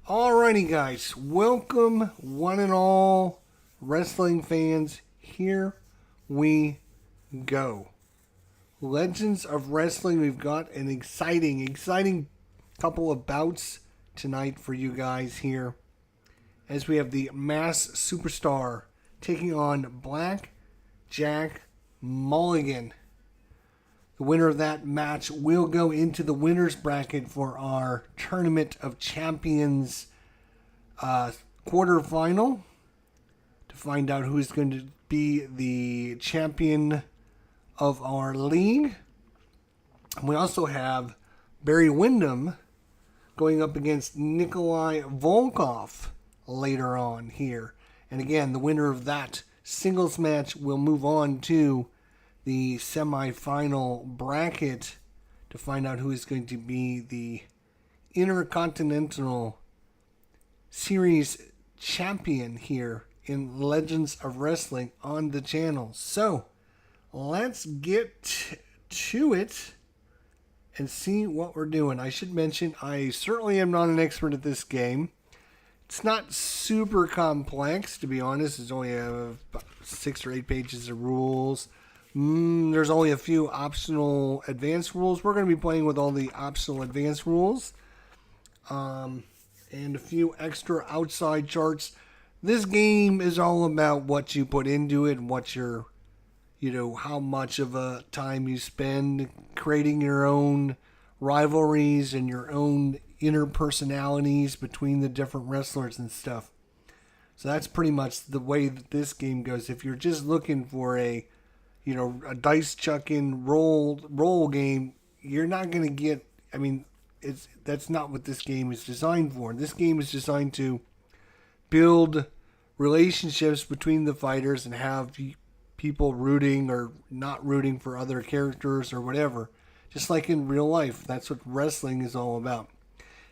Alrighty, guys, welcome one and all wrestling fans. Here we go. Legends of Wrestling. We've got an exciting couple of bouts tonight for you guys here, as we have the Mass Superstar taking on Blackjack Mulligan. The winner of that match will go into the winner's bracket for our Tournament of Champions quarterfinal to find out who is going to be the champion of our league. We also have Barry Windham going up against Nikolai Volkoff later on here. And again, the winner of that singles match will move on to the semifinal bracket to find out who is going to be the Intercontinental Series champion here in Legends of Wrestling on the channel. So, let's get to it and see what we're doing. I should mention, I certainly am not an expert at this game. It's not super complex, to be honest. It's only about 6 or 8 pages of rules. There's only a few optional advanced rules. We're going to be playing with all the optional advanced rules. And a few extra outside charts. This game is all about what you put into it, what your, how much of a time you spend creating your own rivalries and your own inner personalities between the different wrestlers and stuff. So that's pretty much the way that this game goes. If you're just looking for a dice chucking roll game, you're not going to get, that's not what this game is designed for. This game is designed to build relationships between the fighters and have people rooting or not rooting for other characters or whatever. Just like in real life. That's what wrestling is all about.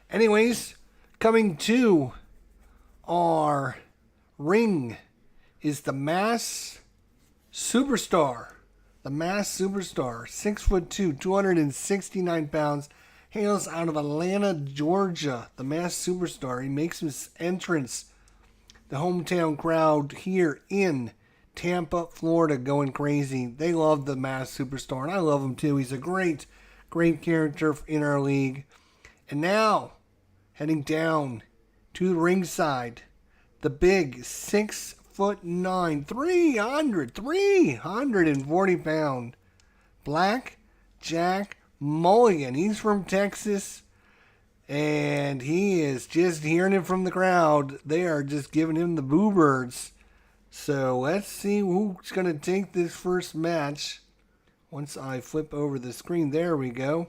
Anyways, coming to our ring is the Mass Superstar. The Mass Superstar, 6'2", 269 pounds, hails out of Atlanta, Georgia. The Mass Superstar. He makes his entrance. The hometown crowd here in Tampa, Florida, going crazy. They love the Mass Superstar, and I love him too. He's a great character in our league. And now, heading down to the ringside, the big 6'9", 340 pound Blackjack Mulligan. He's from Texas, and he is just hearing it from the crowd. They are just giving him the boo birds. So let's see who's going to take this first match. Once I flip over the screen, there we go.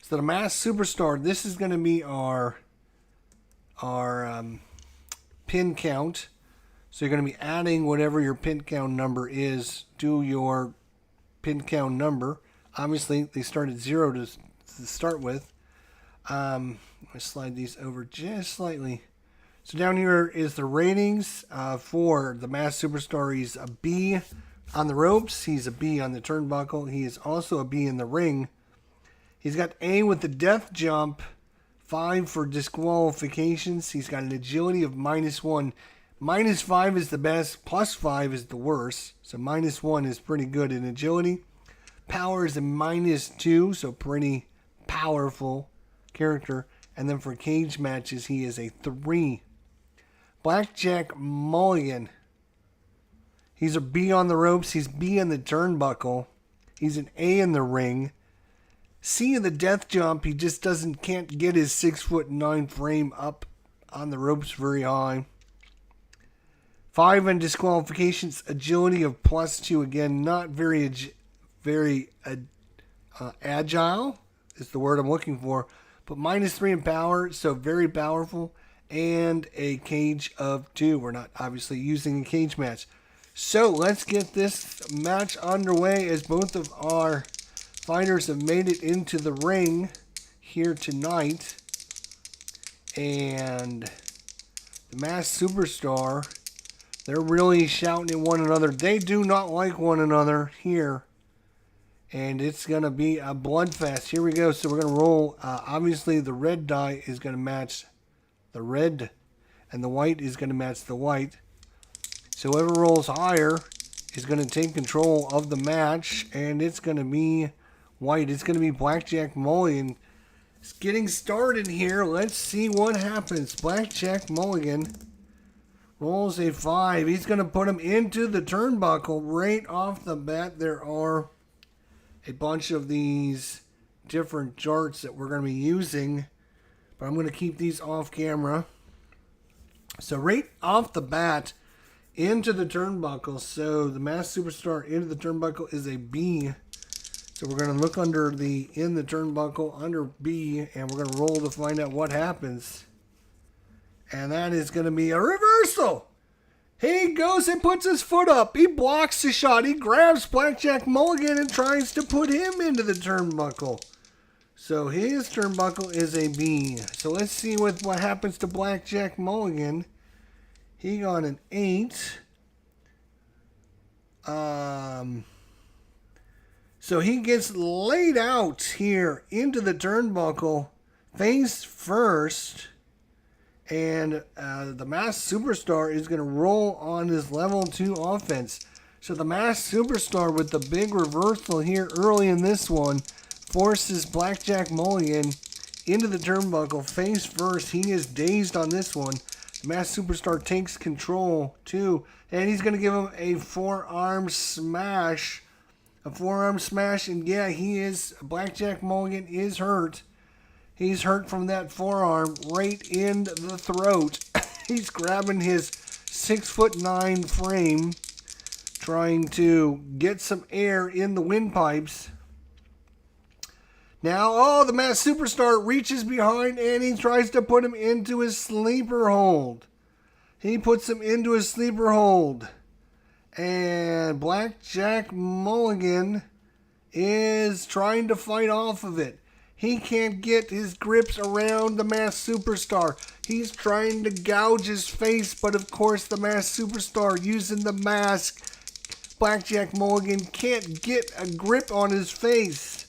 So the Mass Superstar, this is going to be our pin count. So you're going to be adding whatever your pin count number is to your pin count number. Obviously, they start at 0 to start with. I'm going to slide these over just slightly. So down here is the ratings for the Mass Superstar. He's a B on the ropes. He's a B on the turnbuckle. He is also a B in the ring. He's got A with the death jump, 5 for disqualifications. He's got an agility of -1. -5 is the best, +5 is the worst. So -1 is pretty good in agility. Power is a -2, so pretty powerful character. And then for cage matches, he is a 3. Blackjack Mulligan. He's a B on the ropes. He's B on the turnbuckle. He's an A in the ring. C in the death jump. He just can't get his 6'9" frame up on the ropes very high. 5 in disqualifications, agility of +2. Again, not very agile is the word I'm looking for. But -3 in power, so very powerful. And a cage of 2. We're not obviously using a cage match. So let's get this match underway as both of our fighters have made it into the ring here tonight. And the Mass Superstar, they're really shouting at one another. They do not like one another here. And it's going to be a bloodfest. Here we go. So we're going to roll. Obviously, the red die is going to match The red and the white is going to match the white. So whoever rolls higher is going to take control of the match, and it's going to be white. It's going to be Blackjack Mulligan. It's getting started here. Let's see what happens. Blackjack Mulligan rolls a 5. He's going to put him into the turnbuckle right off the bat. There are a bunch of these different charts that we're going to be using, but I'm going to keep these off camera. So right off the bat, into the turnbuckle. So the Masked Superstar into the turnbuckle is a B. So we're going to look under the in the turnbuckle under B, and we're going to roll to find out what happens. And that is going to be a reversal. He goes and puts his foot up. He blocks the shot. He grabs Blackjack Mulligan and tries to put him into the turnbuckle. So his turnbuckle is a B. So let's see what happens to Blackjack Mulligan. He got an 8. So he gets laid out here into the turnbuckle, face first. And the Masked Superstar is going to roll on his level 2 offense. So the Masked Superstar with the big reversal here early in this one forces Blackjack Mulligan into the turnbuckle face first. He is dazed on this one. The Masked Superstar takes control too, and he's going to give him a forearm smash. A forearm smash, and yeah, Blackjack Mulligan is hurt. He's hurt from that forearm right in the throat. He's grabbing his 6'9" frame, trying to get some air in the windpipes. Now, the Masked Superstar reaches behind and he tries to put him into his sleeper hold. He puts him into his sleeper hold. And Blackjack Mulligan is trying to fight off of it. He can't get his grips around the Masked Superstar. He's trying to gouge his face, but of course the Masked Superstar using the mask. Blackjack Mulligan can't get a grip on his face.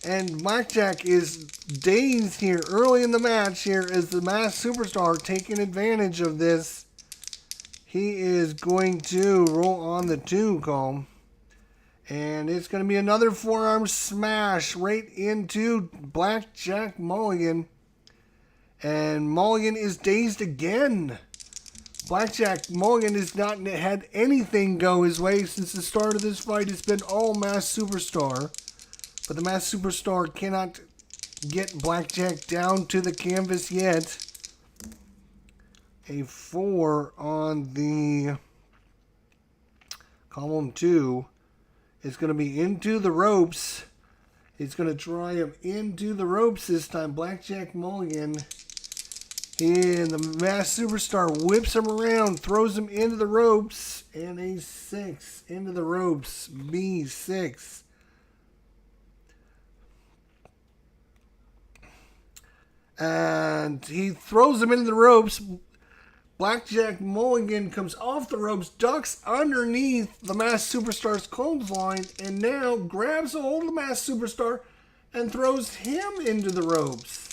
And Blackjack is dazed here early in the match here as the Masked Superstar taking advantage of this. He is going to roll on the 2 column. And it's going to be another forearm smash right into Blackjack Mulligan. And Mulligan is dazed again. Blackjack Mulligan has not had anything go his way since the start of this fight. It's been all Masked Superstar. But the Masked Superstar cannot get Blackjack down to the canvas yet. A 4 on the column 2. It's going to be into the ropes. It's going to try him into the ropes this time. Blackjack Mulligan. And the Masked Superstar whips him around, throws him into the ropes. And a 6 into the ropes. B6. And he throws him into the ropes. Blackjack Mulligan comes off the ropes, ducks underneath the Masked Superstar's clothesline, and now grabs a hold of the Masked Superstar and throws him into the ropes.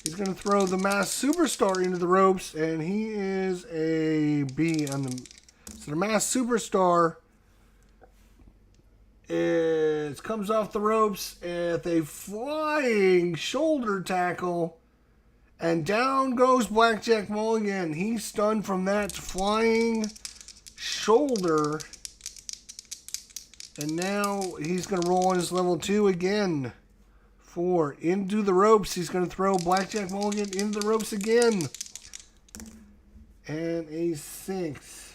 He's going to throw the Masked Superstar into the ropes, and he is a B on the. So the Masked Superstar comes off the ropes with a flying shoulder tackle, and down goes Blackjack Mulligan. He's stunned from that flying shoulder, and now he's going to roll on his level 2 again. 4 into the ropes. He's going to throw Blackjack Mulligan into the ropes again, and a 6.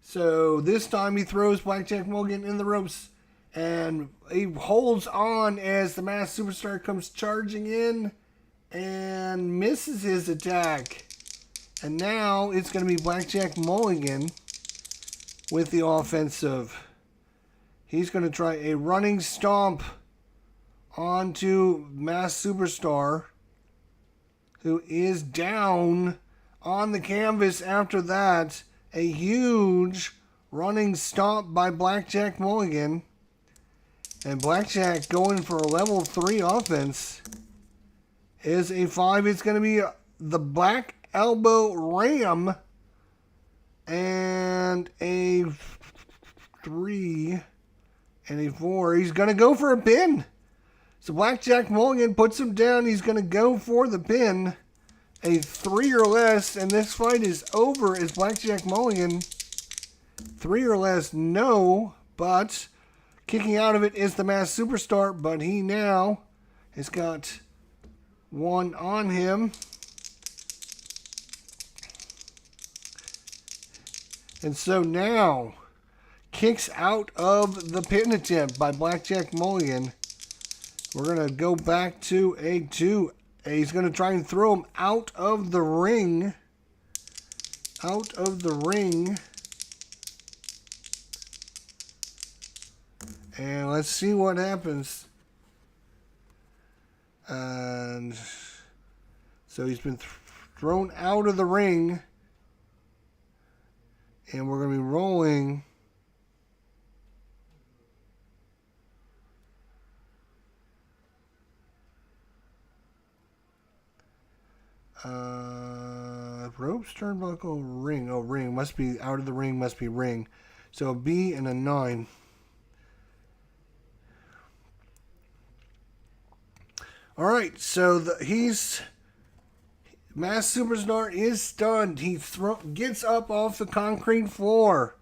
So this time he throws Blackjack Mulligan in the ropes, and he holds on as the Masked Superstar comes charging in and misses his attack. And now it's going to be Blackjack Mulligan with the offensive. He's going to try a running stomp onto Masked Superstar, who is down on the canvas after that. A huge running stomp by Blackjack Mulligan. And Blackjack going for a level 3 offense is a 5. It's going to be the Black Elbow Ram and a 3 and a 4. He's going to go for a pin. So Blackjack Mulligan puts him down. He's going to go for the pin. A 3 or less, and this fight is over as Blackjack Mulligan. 3 or less, no, but kicking out of it is the Masked Superstar, but he now has got 1 on him. And so now, kicks out of the pin attempt by Blackjack Mulligan. We're going to go back to a 2. He's going to try and throw him out of the ring. Out of the ring. And let's see what happens. And so he's been thrown out of the ring. And we're going to be rolling. Ropes, turnbuckle, ring. Oh, ring. Must be out of the ring, must be ring. So a B and a 9. Alright, so he's... Masked Superstar is stunned. He gets up off the concrete floor.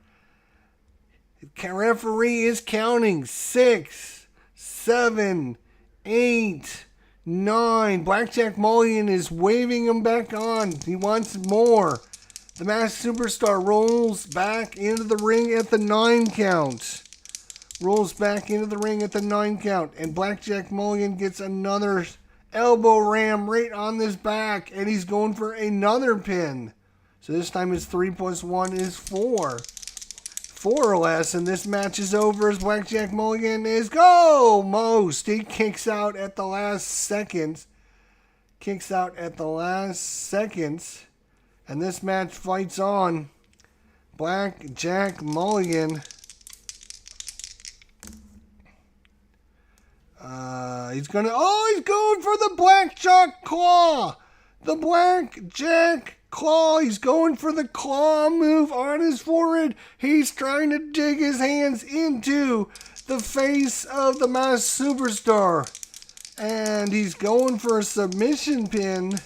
The referee is counting. 6, 7, 8... 9. Blackjack Mulligan is waving him back on. He wants more. The Masked Superstar rolls back into the ring at the 9 count. Rolls back into the ring at the 9 count. And Blackjack Mulligan gets another elbow ram right on his back. And he's going for another pin. So this time his 3 plus 1 is 4. 4 or less, and this match is over as Blackjack Mulligan is almost. He kicks out at the last second. Kicks out at the last second. And this match fights on. Blackjack Mulligan. He's going for the Blackjack Claw. The Blackjack Claw. He's going for the claw move on his forehead. He's trying to dig his hands into the face of the Masked Superstar. And he's going for a submission pin.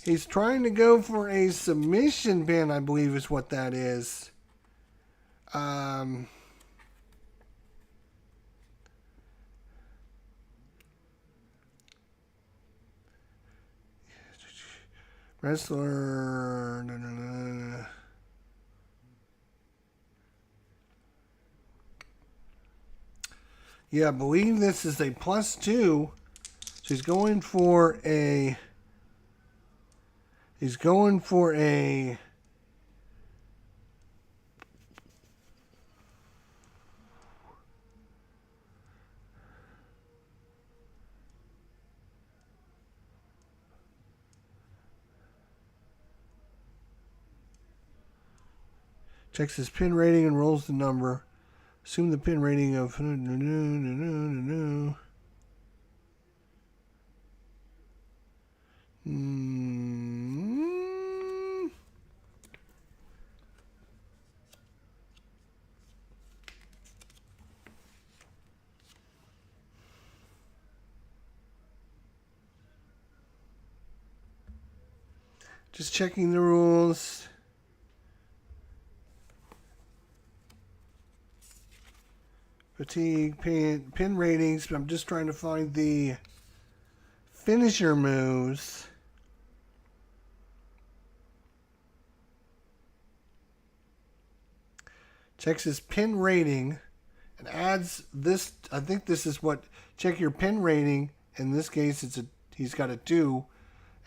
He's trying to go for a submission pin, I believe is what that is. Wrestler. Yeah, I believe this is a +2. So he's going for a. Checks his pin rating and rolls the number. Assume the pin rating of... Just checking the rules. Fatigue, pin ratings, but I'm just trying to find the finisher moves. Checks his pin rating and adds this. I think this is what, check your pin rating. In this case, he's got a 2,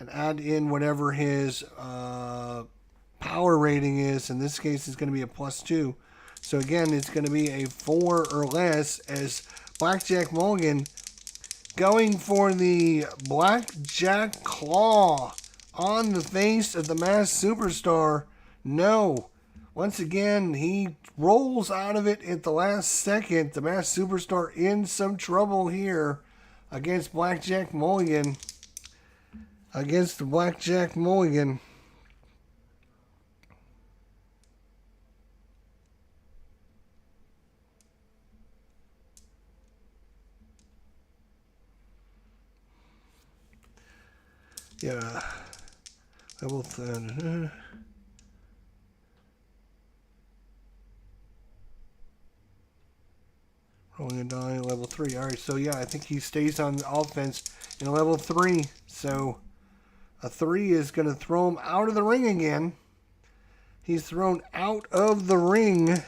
and add in whatever his power rating is. In this case, it's going to be a +2. So again, it's going to be a 4 or less as Blackjack Mulligan going for the Blackjack Claw on the face of the Masked Superstar. No. Once again, he rolls out of it at the last second. The Masked Superstar in some trouble here against Blackjack Mulligan. Against the Blackjack Mulligan. Yeah. Level 10. Rolling a die, level 3. Alright, so yeah, I think he stays on offense in level 3. So a 3 is going to throw him out of the ring again. He's thrown out of the ring.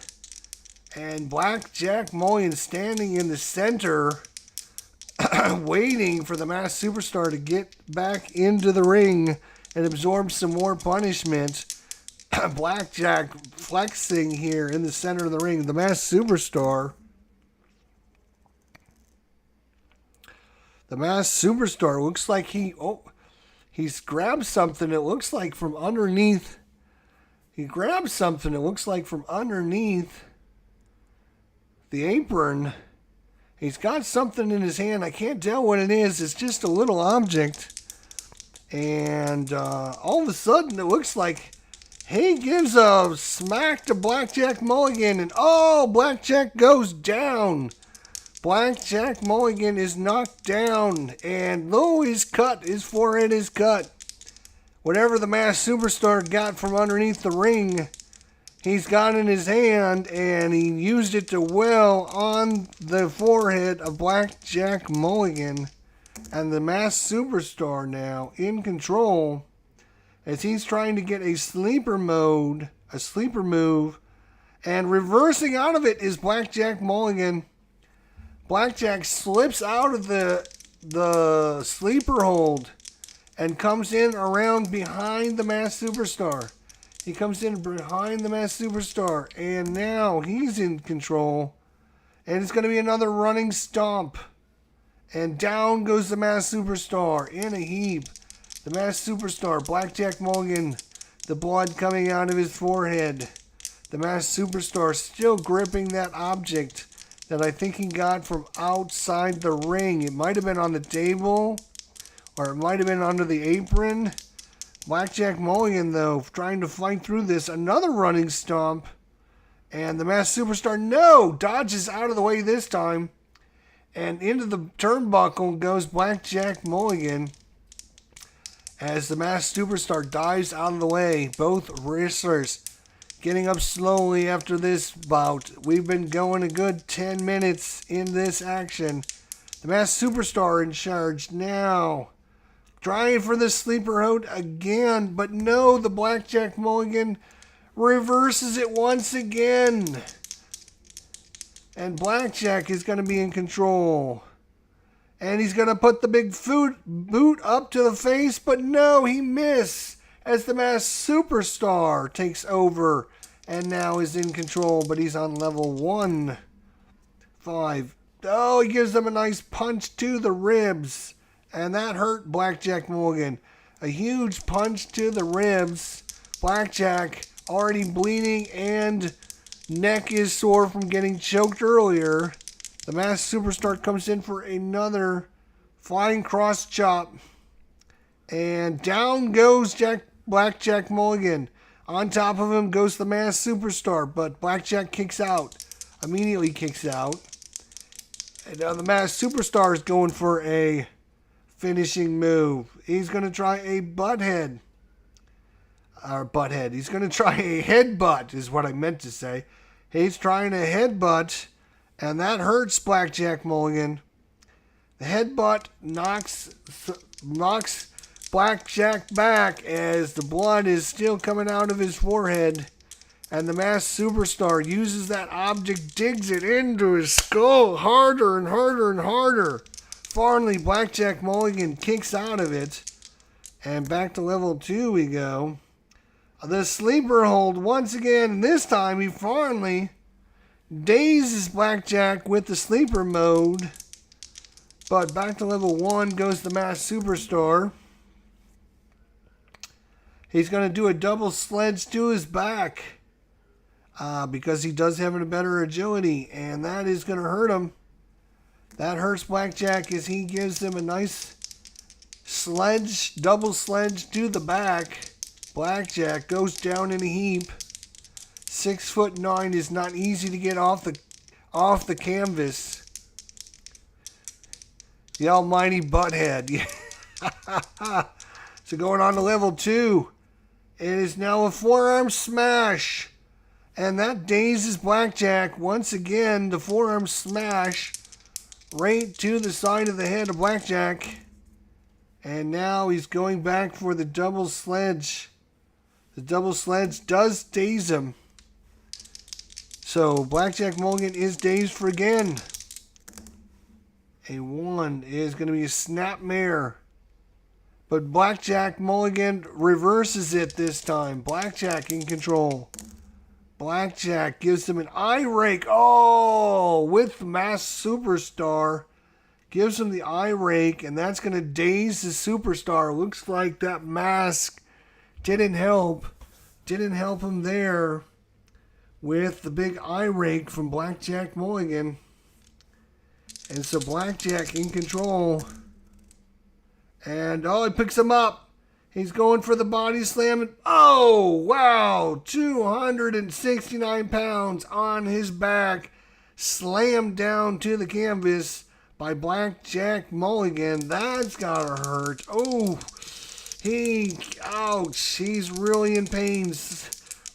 And Blackjack Mulligan standing in the center, waiting for the Masked Superstar to get back into the ring and absorb some more punishment. Blackjack flexing here in the center of the ring. The Masked Superstar. The Masked Superstar looks like he's grabbed something. It looks like from underneath. He grabbed something. It looks like from underneath the apron. He's got something in his hand. I can't tell what it is. It's just a little object. And all of a sudden, it looks like he gives a smack to Blackjack Mulligan. And oh, Blackjack goes down. Blackjack Mulligan is knocked down. And though he's cut, his forehead is cut. Whatever the Masked Superstar got from underneath the ring, he's got in his hand, and he used it to wail on the forehead of Blackjack Mulligan. And the Masked Superstar now in control as he's trying to get a sleeper move, and reversing out of it is Blackjack Mulligan. Blackjack slips out of the sleeper hold and comes in around behind the Masked Superstar. He comes in behind the Masked Superstar, and now he's in control. And it's going to be another running stomp. And down goes the Masked Superstar in a heap. The Masked Superstar, Blackjack Mulligan, the blood coming out of his forehead. The Masked Superstar still gripping that object that I think he got from outside the ring. It might have been on the table, or it might have been under the apron. Blackjack Mulligan, though, trying to fight through this. Another running stomp. And the Masked Superstar, dodges out of the way this time. And into the turnbuckle goes Blackjack Mulligan as the Masked Superstar dives out of the way. Both wrestlers getting up slowly after this bout. We've been going a good 10 minutes in this action. The Masked Superstar in charge now. Trying for the sleeper hold again, but no, the Blackjack Mulligan reverses it once again. And Blackjack is going to be in control. And he's going to put the big boot up to the face, but no, he missed as the Masked Superstar takes over and now is in control, but he's on level 1. 5. Oh, he gives them a nice punch to the ribs. And that hurt Blackjack Mulligan. A huge punch to the ribs. Blackjack already bleeding and neck is sore from getting choked earlier. The Masked Superstar comes in for another flying cross chop. And down goes Blackjack Mulligan. On top of him goes the Masked Superstar, but Blackjack kicks out. Immediately kicks out. And now the Masked Superstar is going for a finishing move. He's going to try a butthead. He's going to try a headbutt is what I meant to say. He's trying a headbutt, and that hurts Blackjack Mulligan. The headbutt knocks Blackjack back as the blood is still coming out of his forehead. And the Masked Superstar uses that object, digs it into his skull harder and harder and harder. Finally, Blackjack Mulligan kicks out of it. And back to level 2 we go. The sleeper hold once again. And this time he finally dazes Blackjack with the sleeper mode. But back to level 1 goes the Masked Superstar. He's going to do a double sledge to his back. because he does have a better agility, and that is going to hurt him. That hurts Blackjack as he gives him a nice sledge, double sledge to the back. Blackjack goes down in a heap. 6'9" is not easy to get off the canvas. The almighty butthead. So going on to level 2. It is now a forearm smash. And that dazes Blackjack. Once again, the forearm smash right to the side of the head of Blackjack. And now he's going back for the double sledge. The double sledge does daze him. So Blackjack Mulligan is dazed for again. A 1 is going to be a snapmare. But Blackjack Mulligan reverses it this time. Blackjack in control. Blackjack gives him an eye rake. Oh, with Masked Superstar. Gives him the eye rake, and that's going to daze the Superstar. Looks like that mask didn't help. Didn't help him there with the big eye rake from Blackjack Mulligan. And so Blackjack in control. And he picks him up. He's going for the body slam. Oh, wow. 269 pounds on his back. Slammed down to the canvas by Blackjack Mulligan. That's gotta hurt. Oh, ouch. He's really in pain.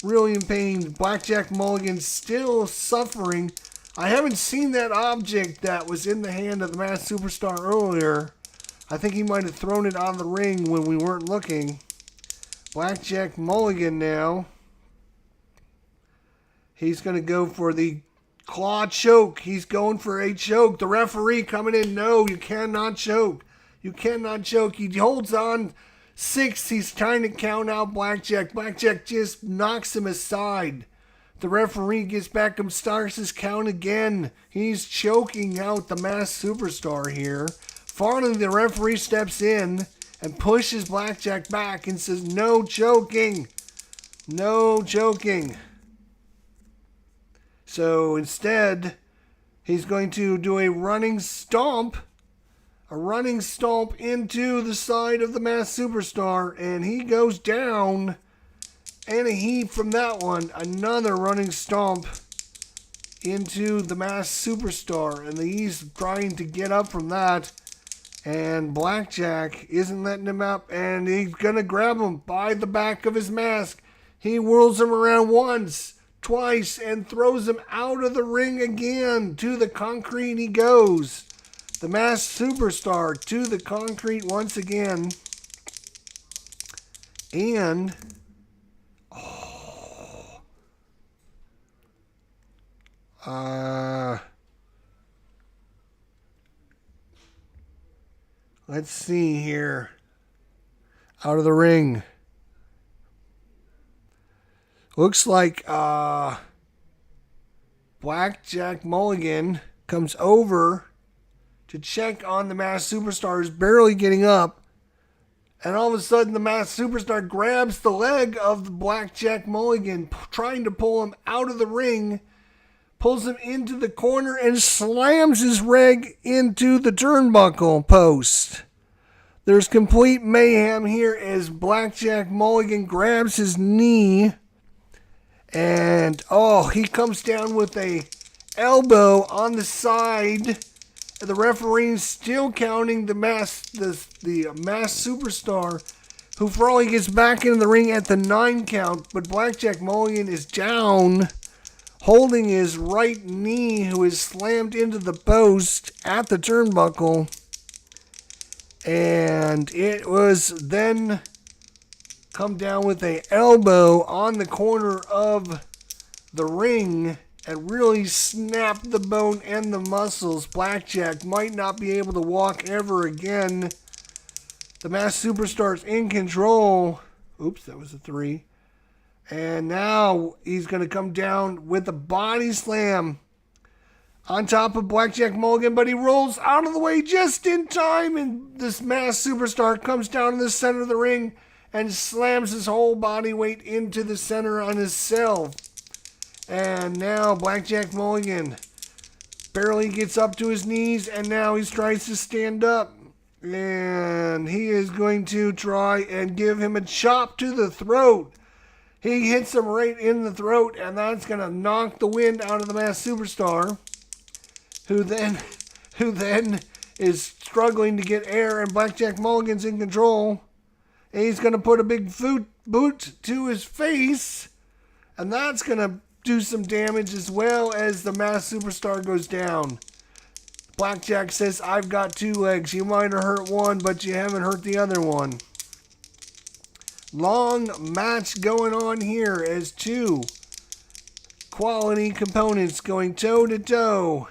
Really in pain. Blackjack Mulligan still suffering. I haven't seen that object that was in the hand of the Masked Superstar earlier. I think he might have thrown it on the ring when we weren't looking. Blackjack Mulligan now. He's going to go for the claw choke. He's going for a choke. The referee coming in. No, you cannot choke. You cannot choke. He holds on 6. He's trying to count out Blackjack. Blackjack just knocks him aside. The referee gets back and starts his count again. He's choking out the Masked Superstar here. Finally, the referee steps in and pushes Blackjack back and says, no choking. No choking. So instead, he's going to do a running stomp. A running stomp into the side of the Masked Superstar. And he goes down in a heap from that one. Another running stomp into the Masked Superstar. And he's trying to get up from that. And Blackjack isn't letting him up, and he's going to grab him by the back of his mask. He whirls him around once, twice, and throws him out of the ring again. To the concrete he goes. The Masked Superstar to the concrete once again. And let's see here. Out of the ring. Looks like Blackjack Mulligan comes over to check on the Masked Superstar, who's barely getting up. And all of a sudden, the Masked Superstar grabs the leg of the Blackjack Mulligan, trying to pull him out of the ring. Pulls him into the corner and slams his leg into the turnbuckle post. There's complete mayhem here as Blackjack Mulligan grabs his knee. And, he comes down with a elbow on the side. The referee's still counting the Masked Superstar, who for all he gets back into the ring at the 9 count. But Blackjack Mulligan is down, holding his right knee, who is slammed into the post at the turnbuckle. And it was then come down with an elbow on the corner of the ring and really snapped the bone and the muscles. Blackjack might not be able to walk ever again. The Masked Superstar's in control. Oops, that was a 3. And now he's going to come down with a body slam on top of Blackjack Mulligan, but he rolls out of the way just in time, and this Masked Superstar comes down in the center of the ring and slams his whole body weight into the center on himself. And now Blackjack Mulligan barely gets up to his knees, and now he tries to stand up. And he is going to try and give him a chop to the throat. He hits him right in the throat, and that's going to knock the wind out of the Masked Superstar, who then is struggling to get air, and Blackjack Mulligan's in control. And he's going to put a big boot to his face, and that's going to do some damage as well as the Masked Superstar goes down. Blackjack says, I've got 2 legs. You might have hurt one, but you haven't hurt the other one. Long match going on here as 2 quality components going toe to toe.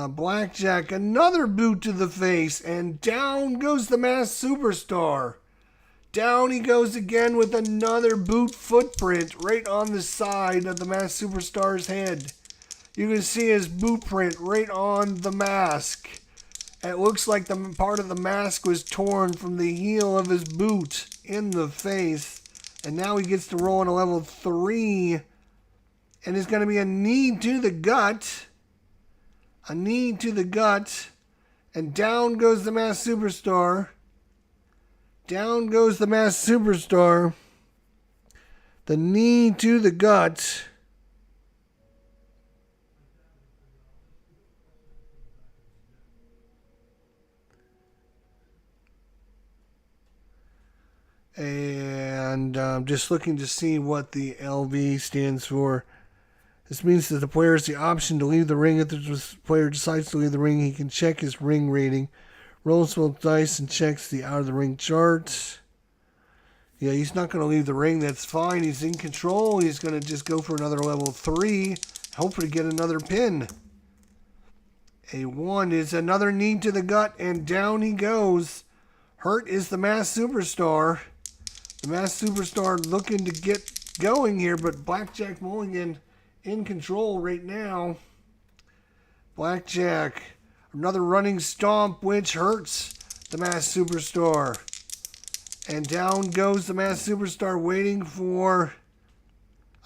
Blackjack, another boot to the face, and down goes the Masked Superstar. Down he goes again with another boot footprint right on the side of the Masked Superstar's head. You can see his boot print right on the mask. It looks like the part of the mask was torn from the heel of his boot in the face. And now he gets to roll on a level 3. And it's going to be a knee to the gut. A knee to the gut. And down goes the Masked Superstar. Down goes the Masked Superstar. The knee to the gut. And I'm just looking to see what the LV stands for. This means that the player has the option to leave the ring. If the player decides to leave the ring, he can check his ring rating. Rolls both dice and checks the out of the ring chart. Yeah, he's not going to leave the ring. That's fine. He's in control. He's going to just go for another level 3. Hopefully get another pin. A 1 is another knee to the gut, and down he goes. Hurt is the Masked Superstar. The Masked Superstar looking to get going here, but Blackjack Mulligan in control right now. Blackjack, another running stomp, which hurts the Masked Superstar. And down goes the Masked Superstar, waiting for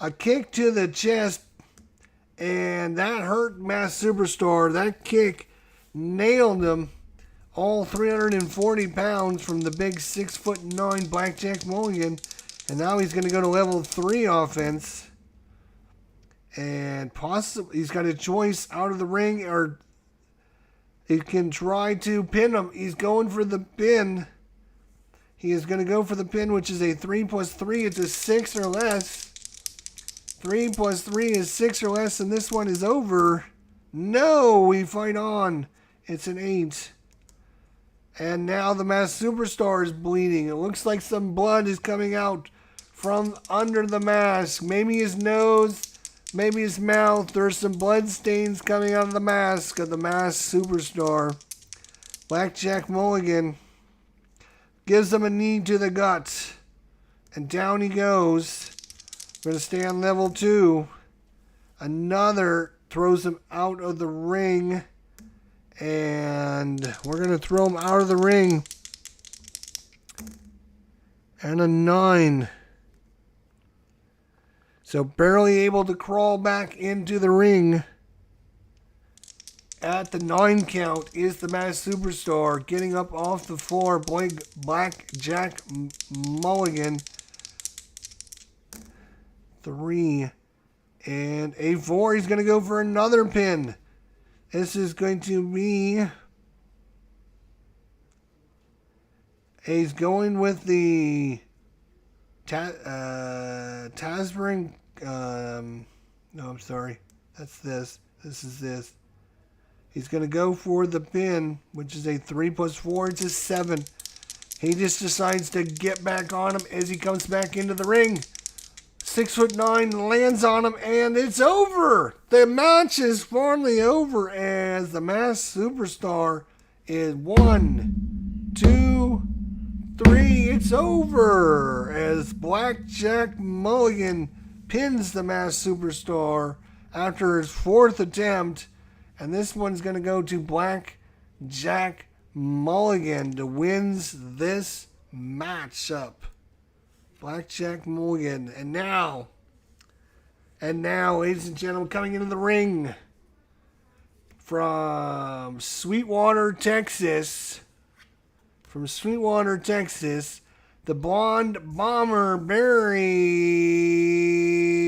a kick to the chest. And that hurt Masked Superstar. That kick nailed him. All 340 pounds from the big 6'9" Blackjack Mulligan. And now he's going to go to level 3 offense. And possibly he's got a choice out of the ring, or he can try to pin him. He's going for the pin. He is going to go for the pin, which is a 3 + 3. It's a 6 or less. 3 + 3 is 6 or less, and this one is over. No, we fight on. It's an 8. And now the Masked Superstar is bleeding. It looks like some blood is coming out from under the mask. Maybe his nose, maybe his mouth. There's some blood stains coming out of the mask of the Masked Superstar. Blackjack Mulligan gives him a knee to the gut. And down he goes. Going to stay on level 2. Another throws him out of the ring. And we're going to throw him out of the ring. And a 9. So barely able to crawl back into the ring. At the 9 count is the Masked Superstar. Getting up off the floor, Blackjack Mulligan. 3. And a 4. He's going to go for another pin. This is going to be... He's going with the... Tasbring... no, I'm sorry. That's this. This is this. He's going to go for the pin, which is a 3 + 4. It's a 7. He just decides to get back on him as he comes back into the ring. 6'9", lands on him, and it's over. The match is finally over as the Masked Superstar is 1, 2, 3. It's over as Blackjack Mulligan pins the Masked Superstar after his 4th attempt. And this one's going to go to Blackjack Mulligan to wins this matchup. Blackjack Mulligan. And now, And now, ladies and gentlemen, coming into the ring from Sweetwater, Texas. The Blonde Bomber, Barry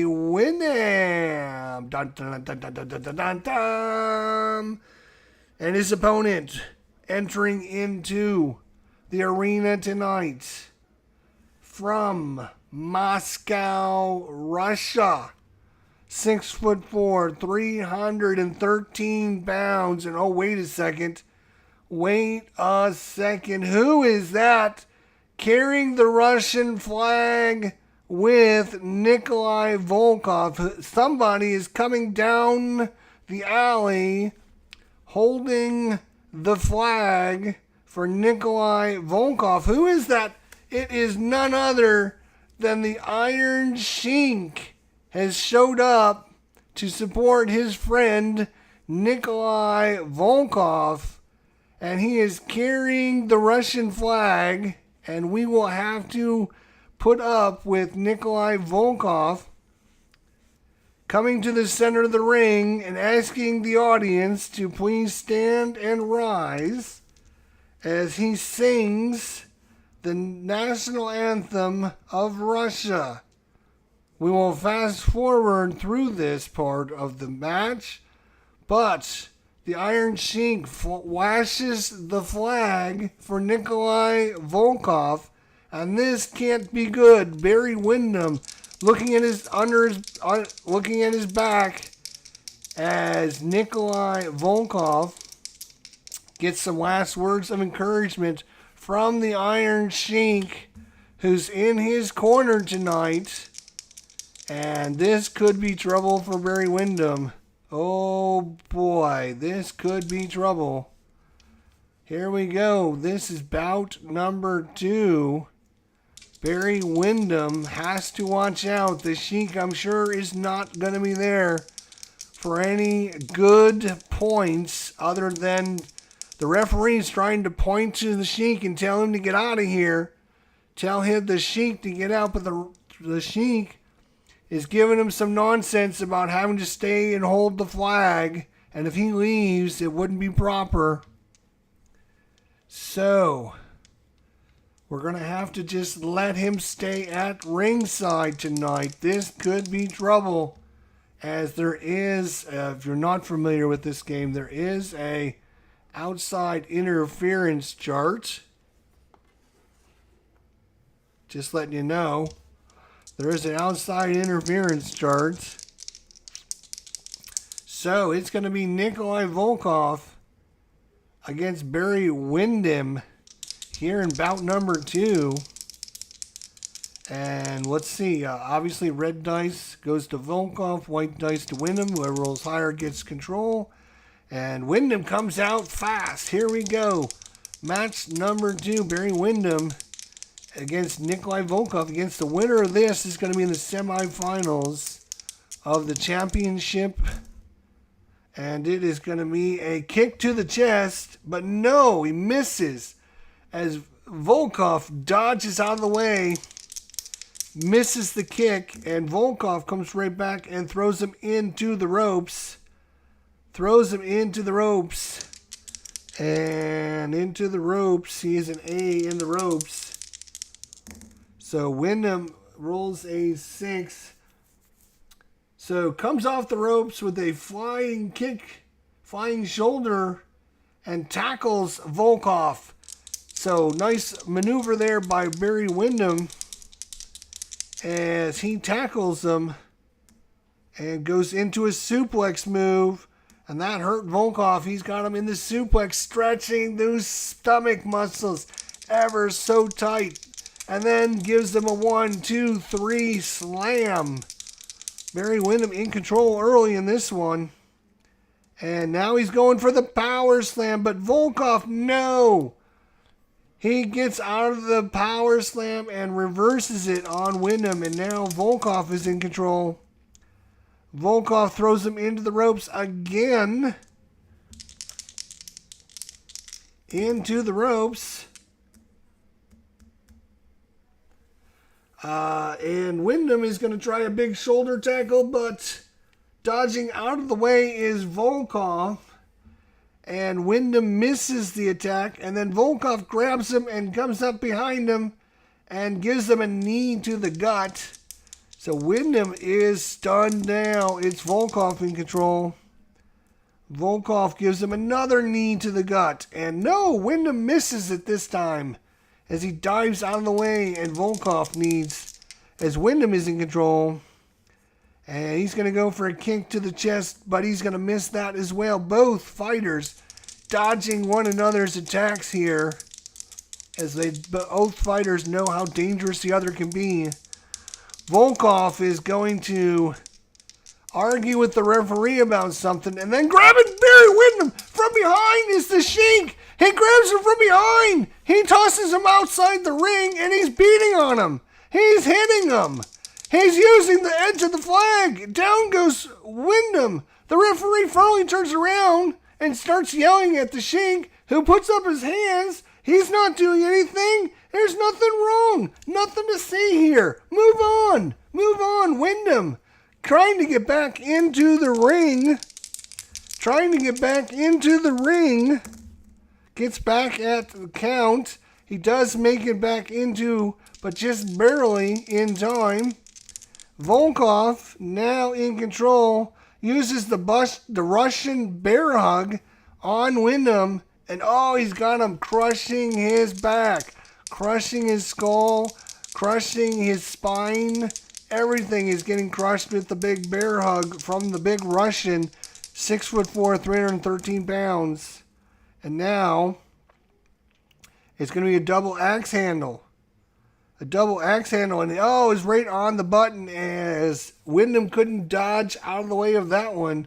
Windham. Dun, dun, dun, dun, dun, dun, dun, dun, dun. And his opponent entering into the arena tonight from Moscow, Russia. 6'4", 313 pounds. And oh, wait a second. Who is that carrying the Russian flag with Nikolai Volkoff? Somebody is coming down the alley holding the flag for Nikolai Volkoff. Who is that? It is none other than the Iron Sheik has showed up to support his friend Nikolai Volkoff, and he is carrying the Russian flag, and we will have to put up with Nikolai Volkoff coming to the center of the ring and asking the audience to please stand and rise as he sings the national anthem of Russia. We will fast forward through this part of the match, but the Iron Sheik flashes the flag for Nikolai Volkoff, and this can't be good. Barry Windham looking at his back as Nikolai Volkoff gets some last words of encouragement from the Iron Sheik, who's in his corner tonight. And this could be trouble for Barry Windham. Oh boy, this could be trouble. Here we go. This is bout number 2. Barry Windham has to watch out. The Sheik, I'm sure, is not going to be there for any good points other than the referee's trying to point to the Sheik and tell him to get out of here. Tell him, the Sheik, to get out, but the Sheik is giving him some nonsense about having to stay and hold the flag, and if he leaves, it wouldn't be proper. So, we're going to have to just let him stay at ringside tonight. This could be trouble, as there is, if you're not familiar with this game, there is a outside interference chart. Just letting you know. There is an outside interference chart. So it's going to be Nikolai Volkoff against Barry Windham here in bout number 2. And let's see. Obviously, red dice goes to Volkoff, white dice to Windham. Whoever rolls higher gets control. And Windham comes out fast. Here we go. Match number 2. Barry Windham against Nikolai Volkoff. Against the winner of this is going to be in the semifinals of the championship. And it is going to be a kick to the chest. But no, he misses as Volkoff dodges out of the way. Misses the kick. And Volkoff comes right back and throws him into the ropes. And into the ropes. He is an A in the ropes. So Windham rolls a 6. So comes off the ropes with a flying kick, flying shoulder, and tackles Volkoff. So nice maneuver there by Barry Windham as he tackles him and goes into a suplex move. And that hurt Volkoff. He's got him in the suplex, stretching those stomach muscles ever so tight. And then gives them a 1, 2, 3 slam. Barry Windham in control early in this one. And now he's going for the power slam. But Volkoff, no. He gets out of the power slam and reverses it on Windham. And now Volkoff is in control. Volkoff throws him into the ropes again. Into the ropes. And Windham is going to try a big shoulder tackle, but dodging out of the way is Volkoff. And Windham misses the attack, and then Volkoff grabs him and comes up behind him and gives him a knee to the gut. So Windham is stunned now. It's Volkoff in control. Volkoff gives him another knee to the gut. And no, Windham misses it this time as he dives out of the way, and Volkoff needs, as Windham is in control. And he's going to go for a kick to the chest, but he's going to miss that as well. Both fighters dodging one another's attacks here, as both fighters know how dangerous the other can be. Volkoff is going to argue with the referee about something, and then grabbing Barry Windham from behind is the Sheik. He grabs him from behind. He tosses him outside the ring, and he's beating on him. He's hitting him. He's using the edge of the flag. Down goes Windham. The referee finally turns around and starts yelling at the Sheik, who puts up his hands. He's not doing anything. There's nothing wrong. Nothing to see here. Move on. Move on, Windham. Trying to get back into the ring. Gets back at the count. He does make it back into, but just barely in time. Volkoff, now in control, uses the Russian bear hug on Windham. And he's got him crushing his back, crushing his skull, crushing his spine. Everything is getting crushed with the big bear hug from the big Russian, 6'4", 313 pounds. And now it's going to be a double axe handle. And it's right on the button as Windham couldn't dodge out of the way of that one.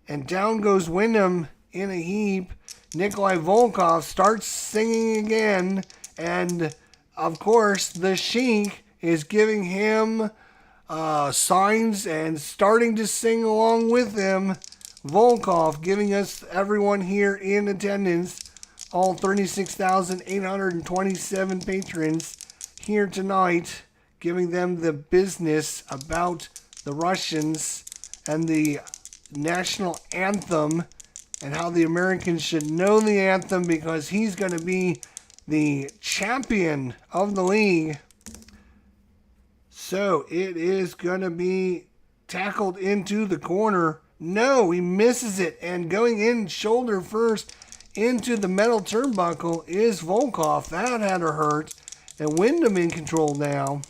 And down goes Windham in a heap. Nikolai Volkoff starts singing again, and of course the Sheik is giving him signs and starting to sing along with him. Volkoff giving us, everyone here in attendance, all 36,827 patrons here tonight, giving them the business about the Russians and the national anthem, and how the Americans should know the anthem because he's going to be the champion of the league. So it is going to be tackled into the corner. No, he misses it. And going in shoulder first into the metal turnbuckle is Volkoff. That had to hurt. And Windham in control now.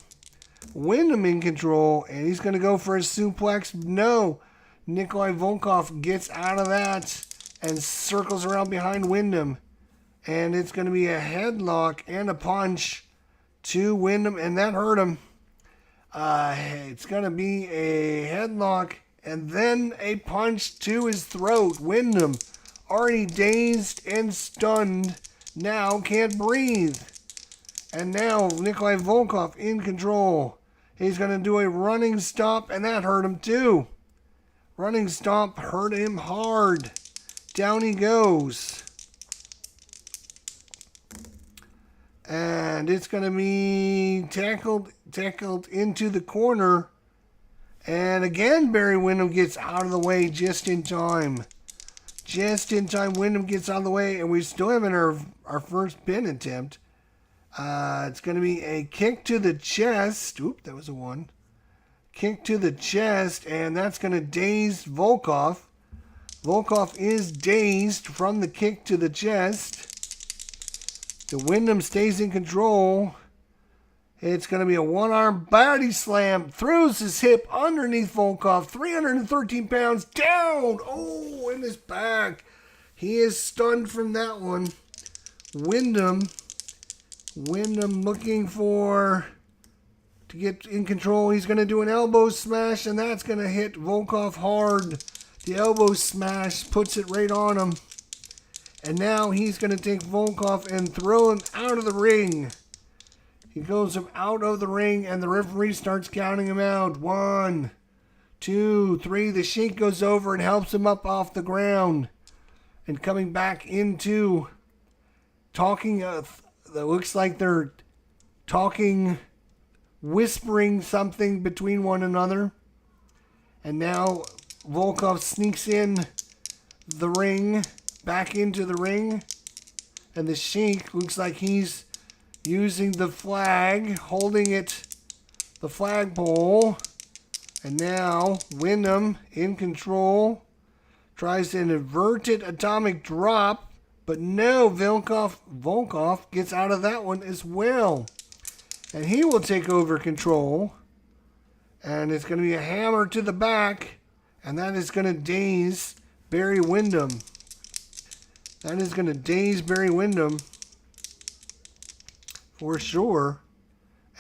And he's going to go for a suplex. No. Nikolai Volkoff gets out of that and circles around behind Windham. And it's going to be a headlock and a punch to Windham, and that hurt him. It's going to be a headlock and then a punch to his throat. Windham, already dazed and stunned, now can't breathe. And now Nikolai Volkoff in control. He's going to do a running stomp, and that hurt him too. Running stomp hurt him hard. Down he goes. And it's going to be tackled into the corner. And again, Barry Windham gets out of the way just in time. Windham gets out of the way, and we still have our first pin attempt. It's going to be a kick to the chest. Oop, that was a one. Kick to the chest, and that's going to daze Volkoff. Volkoff is dazed from the kick to the chest. The Windham stays in control. It's going to be a one-arm body slam. Throws his hip underneath Volkoff. 313 pounds down. Oh, in his back. He is stunned from that one. Windham looking to get in control. He's going to do an elbow smash, and that's going to hit Volkoff hard. The elbow smash puts it right on him. And now he's going to take Volkoff and throw him out of the ring. He goes him out of the ring, and the referee starts counting him out. 1, 2, 3. The Sheik goes over and helps him up off the ground. And coming back into talking, that looks like they're talking whispering something between one another. And now Volkoff sneaks in the ring, back into the ring. And the Sheik looks like he's using the flag, holding it, the flagpole. And now Windham in control, tries an inverted atomic drop, but no, Volkoff gets out of that one as well. And he will take over control. And it's going to be a hammer to the back, and that is going to daze Barry Windham. That is going to daze Barry Windham for sure.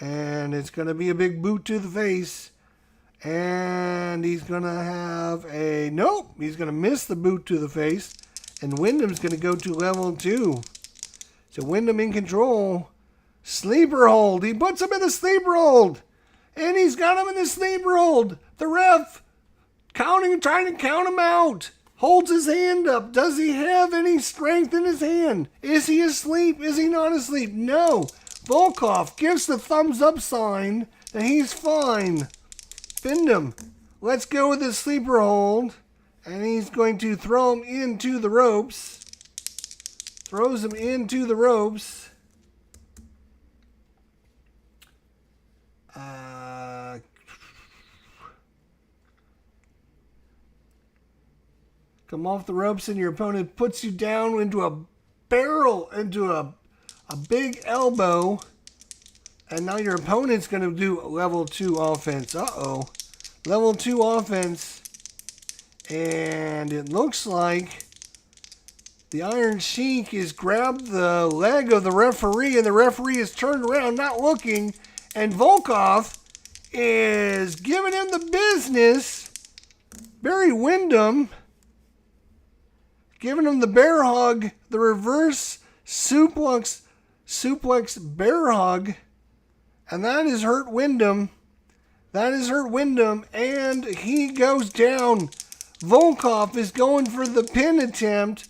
And it's going to be a big boot to the face. And he's going to have a... Nope, he's going to miss the boot to the face. And Windham's going to go to level 2. So Windham in control. Sleeper hold. He puts him in the sleeper hold. And he's got him in the sleeper hold. The ref trying to count him out. Holds his hand up. Does he have any strength in his hand? Is he asleep? Is he not asleep? No. Volkoff gives the thumbs up sign that he's fine. Windham, let's go with his sleeper hold. And he's going to throw him into the ropes. Throws him into the ropes. Come off the ropes and your opponent puts you down into a barrel, into a big elbow. And now your opponent's going to do level 2 offense. Uh-oh. Level 2 offense. And it looks like the Iron Sheik has grabbed the leg of the referee, and the referee is turned around, not looking. And Volkoff is giving him the business. Barry Windham giving him the bear hug, the reverse suplex bear hug. And that has hurt Windham. That has hurt Windham, and he goes down. Volkoff is going for the pin attempt.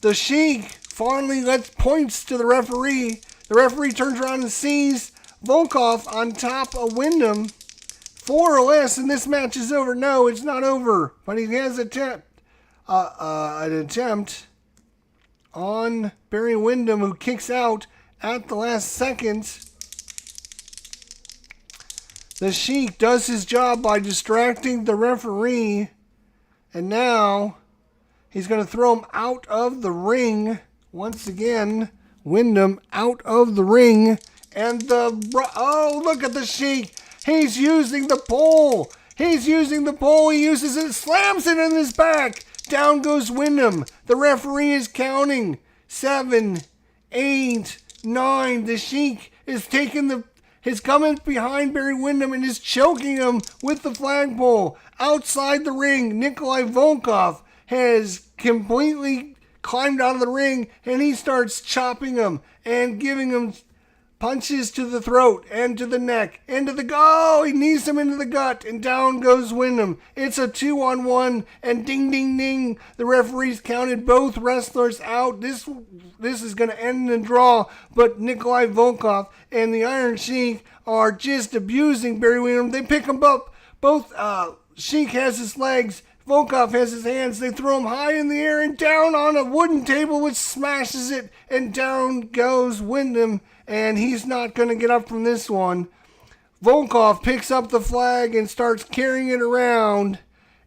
The Sheik finally points to the referee. The referee turns around and sees Volkoff on top of Windham. 4 or less, and this match is over. No, it's not over. But he has an attempt on Barry Windham, who kicks out at the last second. The Sheik does his job by distracting the referee. And now he's going to throw him out of the ring. Once again, Windham out of the ring. And oh, look at the Sheik. He's using the pole. He's using the pole. He uses it, slams it in his back. Down goes Windham. The referee is counting. 7, 8, 9. The Sheik is taking He's coming behind Barry Windham and is choking him with the flagpole. Outside the ring, Nikolai Volkoff has completely climbed out of the ring, and he starts chopping him and giving him punches to the throat and to the neck and to the he knees him into the gut, and down goes Windham. It's a 2-on-1, and ding ding ding, the referees counted both wrestlers out. This is going to end in a draw, but Nikolai Volkoff and the Iron Sheik are just abusing Barry Windham. They pick him up. Both Sheik has his legs, Volkoff has his hands. They throw him high in the air and down on a wooden table, which smashes it, and down goes Windham. And he's not going to get up from this one. Volkoff picks up the flag and starts carrying it around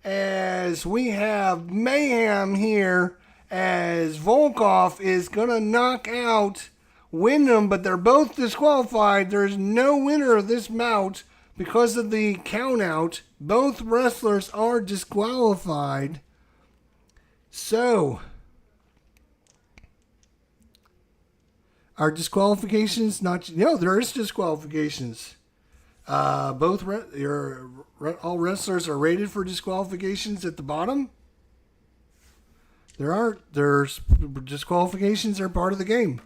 as we have mayhem here, as Volkoff is going to knock out Windham, but they're both disqualified. There's no winner of this bout because of the count out. Both wrestlers are disqualified. So, are disqualifications not? No, there is disqualifications. All wrestlers are rated for disqualifications at the bottom. There's disqualifications are part of the game.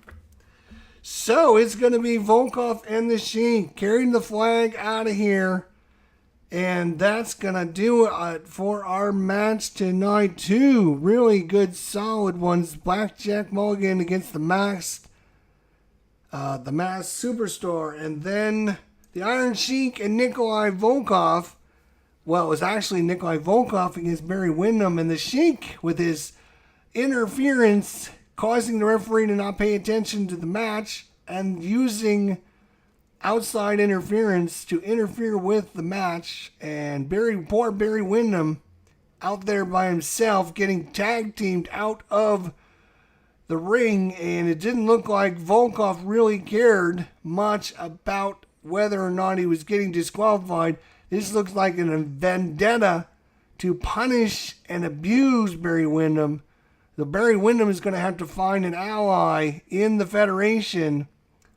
So it's going to be Volkoff and the Sheik carrying the flag out of here. And that's going to do it for our match tonight. 2 really good, solid ones. Blackjack Mulligan against the Masked Superstar. And then The Iron Sheik and Nikolai Volkoff. Well, it was actually Nikolai Volkoff against Barry Windham, and the Sheik, with his interference, causing the referee to not pay attention to the match and using outside interference to interfere with the match. And poor Barry Windham out there by himself getting tag teamed out of the ring, and it didn't look like Volkoff really cared much about whether or not he was getting disqualified. This looks like a vendetta to punish and abuse Barry Windham. The Barry Windham is going to have to find an ally in the Federation,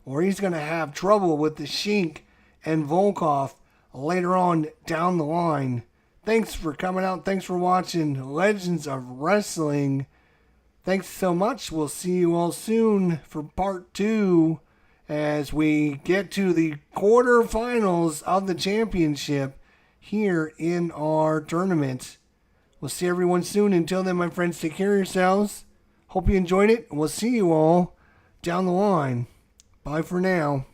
or he's going to have trouble with the Sheik and Volkoff later on down the line. Thanks for coming out. Thanks for watching Legends of Wrestling. Thanks so much. We'll see you all soon for part 2 as we get to the quarterfinals of the championship here in our tournament. We'll see everyone soon. Until then, my friends, take care of yourselves. Hope you enjoyed it. We'll see you all down the line. Bye for now.